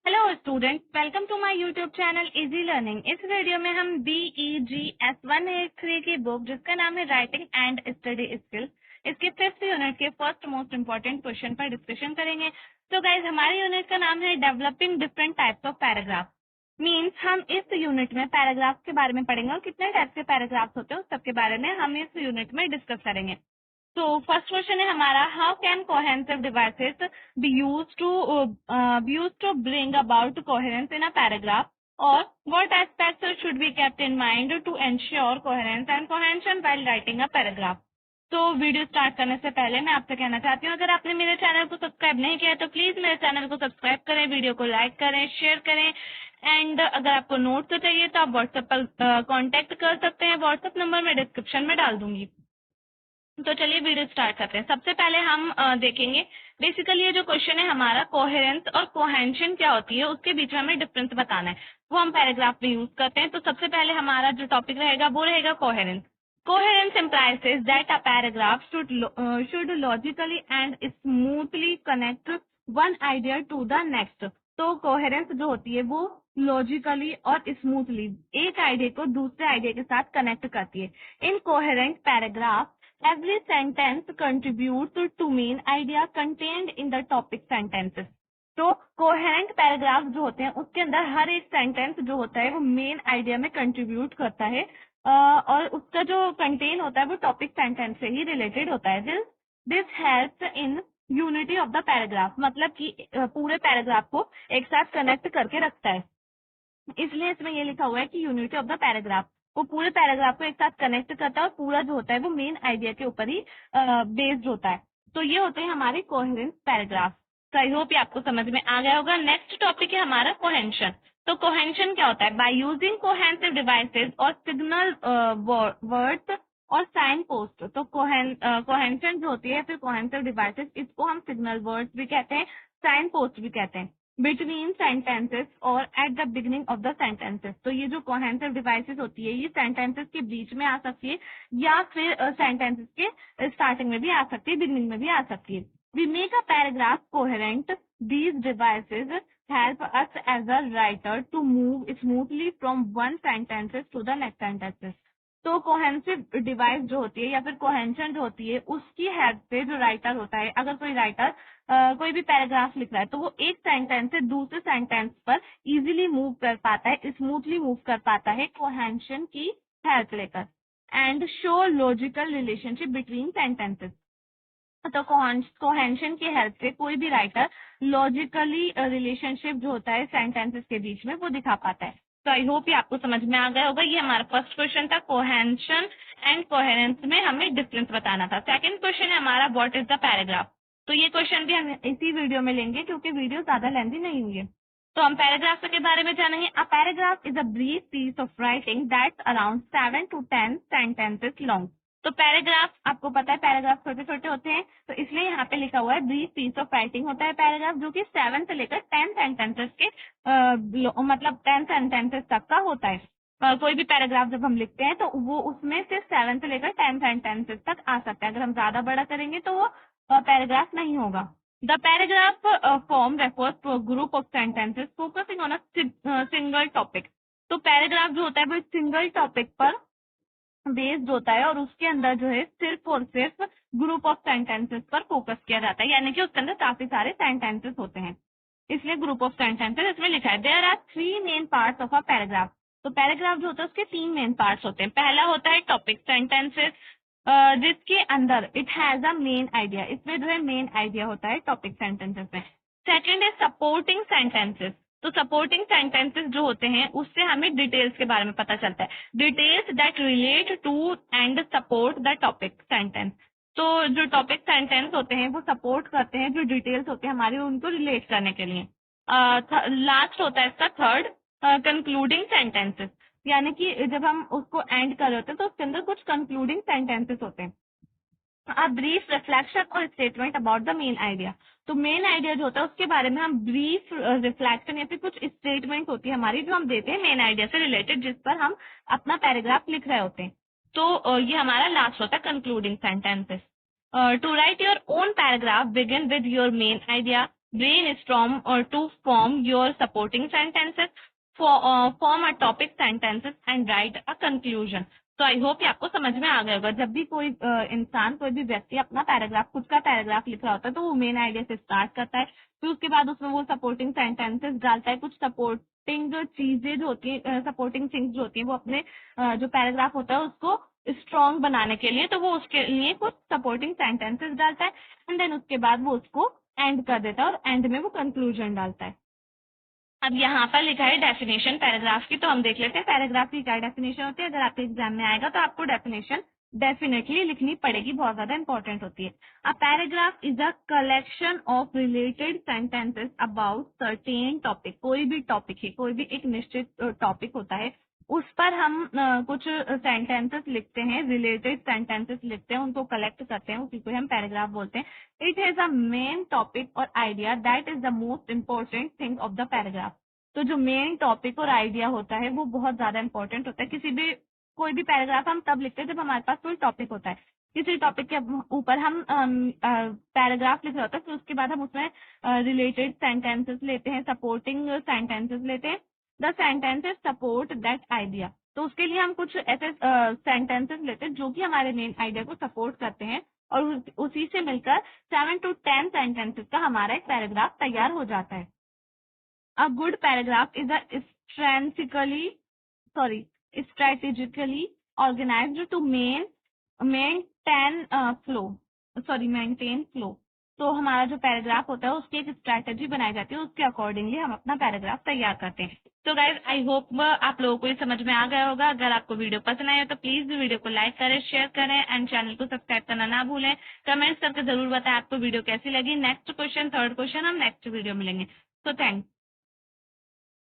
Hello students, welcome to my YouTube channel easy learning. इस video में हम BEGS183 की बुक जिसका नाम है राइटिंग एंड स्टडी स्किल, इसके 5th यूनिट के फर्स्ट मोस्ट इम्पोर्टेंट क्वेश्चन पर डिस्कशन करेंगे। तो गाइज, हमारे यूनिट का नाम है developing different types of paragraph. Means हम इस यूनिट में पैराग्राफ के बारे में पढ़ेंगे और कितने टाइप के पैराग्राफ्स होते हैं उस सबके बारे में हम इस यूनिट में डिस्कस करेंगे। तो फर्स्ट क्वेश्चन है हमारा, how can cohesive devices be used to bring about coherence in a paragraph, or what aspects should be kept in mind to ensure coherence and cohesion while writing a paragraph। तो video start करने से पहले मैं आपसे कहना चाहती हूँ, अगर आपने मेरे चैनल को सब्सक्राइब नहीं किया तो प्लीज मेरे चैनल को सब्सक्राइब करें, वीडियो को लाइक करें, शेयर करें। एंड अगर आपको नोट्स चाहिए तो आप व्हाट्सएप पर कांटेक्ट कर सकते हैं, व्हाट्सएप नंबर मैं डिस्क्रिप्शन में डाल दूंगी। तो चलिए वीडियो स्टार्ट करते हैं। सबसे पहले हम देखेंगे बेसिकली ये जो क्वेश्चन है हमारा, कोहेरेंस और कोहेंशन क्या होती है उसके बीच में हमें डिफरेंस बताना है, वो हम पैराग्राफ में यूज करते हैं। तो सबसे पहले हमारा जो टॉपिक रहेगा वो रहेगा coherence. Coherence implies that a paragraph should logically and smoothly connect one idea to the next। तो कोहेरेंस जो होती है वो लॉजिकली और स्मूथली एक आइडिया को दूसरे आइडिया के साथ कनेक्ट करती है। In coherent paragraph every sentence contributes to main idea contained in the topic sentences। तो कोहेरेंट पैराग्राफ जो होते हैं उसके अंदर हर एक सेंटेंस जो होता है वो मेन आइडिया में कंट्रीब्यूट करता है और उसका जो कंटेन होता है वो टॉपिक सेंटेंस से ही रिलेटेड होता है। This helps in unity of the paragraph, मतलब कि पूरे पैराग्राफ को एक साथ कनेक्ट करके रखता है। इसलिए इसमें ये लिखा हुआ है कि यूनिटी ऑफ द पैराग्राफ, वो पूरे पैराग्राफ को एक साथ कनेक्ट करता है और पूरा जो होता है वो मेन आइडिया के ऊपर ही बेस्ड होता है। तो ये होते हैं हमारे कोहेरेंस पैराग्राफ। तो आई होप ये आपको समझ में आ गया होगा। नेक्स्ट टॉपिक है हमारा कोहेंशन। तो कोहेंशन क्या होता है? बाय यूजिंग कोहेंसिव डिवाइसेस और सिग्नल वर्ड्स और साइन पोस्ट। तो कोहेंशन जो होती है फिर कोहेंसिव डिवाइसेस, इसको हम सिग्नल वर्ड्स भी कहते हैं, साइन पोस्ट भी कहते हैं, बिटवीन सेंटेंसेस और at the beginning of the sentences. तो ये जो कोहेंसिव डिवाइसेस होती है ये सेंटेंसेस के बीच में आ सकती है या फिर सेंटेंसेस के स्टार्टिंग में भी आ सकती है, बिगिनिंग में भी आ सकती है। We make a paragraph coherent. These devices help us as a writer to move smoothly from one sentences to the next sentences। तो कोहेंसिव डिवाइस जो होती है या फिर कोहेंशन जो होती है उसकी हेल्प से जो राइटर होता है, अगर कोई राइटर कोई भी पैराग्राफ लिख रहा है तो वो एक सेंटेंस से दूसरे सेंटेंस पर इजीली मूव कर पाता है, स्मूथली मूव कर पाता है कोहेंशन की हेल्प लेकर। And show logical relationship between sentences. तो कोहेंशन की हेल्प से कोई भी राइटर लॉजिकली रिलेशनशिप जो होता है सेंटेंसेस के बीच में वो दिखा पाता है। तो आई होप ये आपको समझ में आ गया होगा। ये हमारा फर्स्ट क्वेश्चन था, कोहेंशन एंड कोहेरेंस में हमें डिफरेंस बताना था। सेकंड क्वेश्चन है हमारा, व्हाट इज द पैराग्राफ। तो ये क्वेश्चन भी हम इसी वीडियो में लेंगे क्योंकि वीडियो ज्यादा लेंथी नहीं हुई है। तो हम पैराग्राफ के बारे में जानेंगे। A paragraph is a brief piece of writing that's around 7 to 10 sentences long. तो पैराग्राफ, आपको पता है पैराग्राफ छोटे छोटे होते हैं, तो इसलिए यहाँ पे लिखा हुआ है ब्रीफ पीस ऑफ राइटिंग होता है पैराग्राफ, जो कि 7 से लेकर 10 सेंटेंसेस के मतलब 10 सेंटेंसेस तक का होता है। कोई भी पैराग्राफ जब हम लिखते हैं तो वो उसमें से 7 से लेकर 10 सेंटेंसेस तक आ सकता है। अगर हम ज्यादा बड़ा करेंगे तो वो पैराग्राफ नहीं होगा। The paragraph form refers to a group of sentences focusing on a single topic. तो पैराग्राफ जो होता है वो सिंगल टॉपिक पर बेस्ड होता है और उसके अंदर जो है सिर्फ और सिर्फ ग्रुप ऑफ सेंटेंसेस पर फोकस किया जाता है, यानी कि उसके अंदर काफी सारे सेंटेंसेस होते हैं, इसलिए ग्रुप ऑफ सेंटेंसेस इसमें लिखा है। There are 3 main parts of a paragraph. तो पैराग्राफ जो होता है उसके 3 मेन पार्ट्स होते हैं। पहला होता है टॉपिक सेंटेंसेस, जिसके अंदर it has a main idea, इसमें जो है मेन आइडिया होता है टॉपिक सेंटेंसेस में। सेकेंड है सपोर्टिंग सेंटेंसेस। तो सपोर्टिंग सेंटेंसेस जो होते हैं उससे हमें डिटेल्स के बारे में पता चलता है, details that relate to and support the topic sentence. तो जो टॉपिक सेंटेंस होते हैं वो सपोर्ट करते हैं जो डिटेल्स होते हैं हमारी उनको रिलेट करने के लिए। लास्ट होता है इसका थर्ड, कंक्लूडिंग सेंटेंसेस, यानी कि जब हम उसको एंड कर रहे होते हैं तो उसके अंदर कुछ कंक्लूडिंग सेंटेंसेस होते हैं। अ ब्रीफ रिफ्लेक्शन और statement about the main idea. तो मेन आइडिया जो होता है उसके बारे में हम ब्रीफ रिफ्लेक्शन या फिर कुछ स्टेटमेंट होती है हमारी जो हम देते हैं मेन आइडिया से रिलेटेड, जिस पर हम अपना पैराग्राफ लिख रहे होते हैं। तो ये हमारा लास्ट होता है concluding sentences. To write your own paragraph begin with your main idea, brainstorm or to form your supporting sentences, form a topic sentences and write a conclusion. तो आई होप ये आपको समझ में आ गया होगा। जब भी कोई इंसान, कोई भी व्यक्ति अपना पैराग्राफ, खुद का पैराग्राफ लिख रहा होता है, तो वो मेन आइडिया से स्टार्ट करता है, फिर उसके बाद उसमें वो सपोर्टिंग सेंटेंसेस डालता है, कुछ सपोर्टिंग चीजें जो होती है, सपोर्टिंग थिंग्स जो होती है, वो अपने जो पैराग्राफ होता है उसको स्ट्रॉन्ग बनाने के लिए, तो वो उसके लिए कुछ सपोर्टिंग सेंटेंसेस डालता है, एंड देन उसके बाद वो उसको एंड कर देता है और एंड में वो कंक्लूजन डालता है। अब यहाँ पर लिखा है डेफिनेशन पैराग्राफ की, तो हम देख लेते हैं पैराग्राफ की क्या डेफिनेशन होती है। अगर आपके एग्जाम में आएगा तो आपको डेफिनेशन डेफिनेटली लिखनी पड़ेगी, बहुत ज्यादा इंपॉर्टेंट होती है। अ paragraph is a collection of related sentences about certain topic. कोई भी टॉपिक है, कोई भी एक निश्चित टॉपिक होता है, उस पर हम कुछ सेंटेंसेस लिखते हैं, रिलेटेड सेंटेंसेस लिखते हैं, उनको कलेक्ट करते हैं, उसी को हम पैराग्राफ बोलते हैं। It has a main topic और idea that is the most important thing of the paragraph. तो जो मेन टॉपिक और आइडिया होता है वो बहुत ज्यादा इंपॉर्टेंट होता है। किसी भी, कोई भी पैराग्राफ हम तब लिखते हैं जब हमारे पास कोई टॉपिक होता है, किसी टॉपिक के ऊपर हम पैराग्राफ लिख रहे होते हैं, फिर उसके बाद हम उसमें रिलेटेड सेंटेंसेस लेते हैं, सपोर्टिंग सेंटेंसेस लेते हैं। The sentences support that idea. तो उसके लिए हम कुछ ऐसे सेंटेंसेस लेते हैं जो कि हमारे मेन आइडिया को सपोर्ट करते हैं, और उसी से मिलकर 7 to 10 सेंटेंसेस का हमारा एक पैराग्राफ तैयार हो जाता है। A good paragraph is a strategically organized to maintain flow. तो हमारा जो पैराग्राफ होता है उसकी एक स्ट्रैटेजी बनाई जाती है, उसके अकॉर्डिंगली हम अपना पैराग्राफ तैयार करते हैं। तो गाइज आई होप आप लोगों को ये समझ में आ गया होगा। अगर आपको वीडियो पसंद आया तो प्लीज वीडियो को लाइक करें, शेयर करें एंड चैनल को सब्सक्राइब करना ना भूलें। कमेंट्स करके जरूर बताएं आपको वीडियो कैसी लगी। नेक्स्ट क्वेश्चन, थर्ड क्वेश्चन हम नेक्स्ट वीडियो मिलेंगे। So thanks.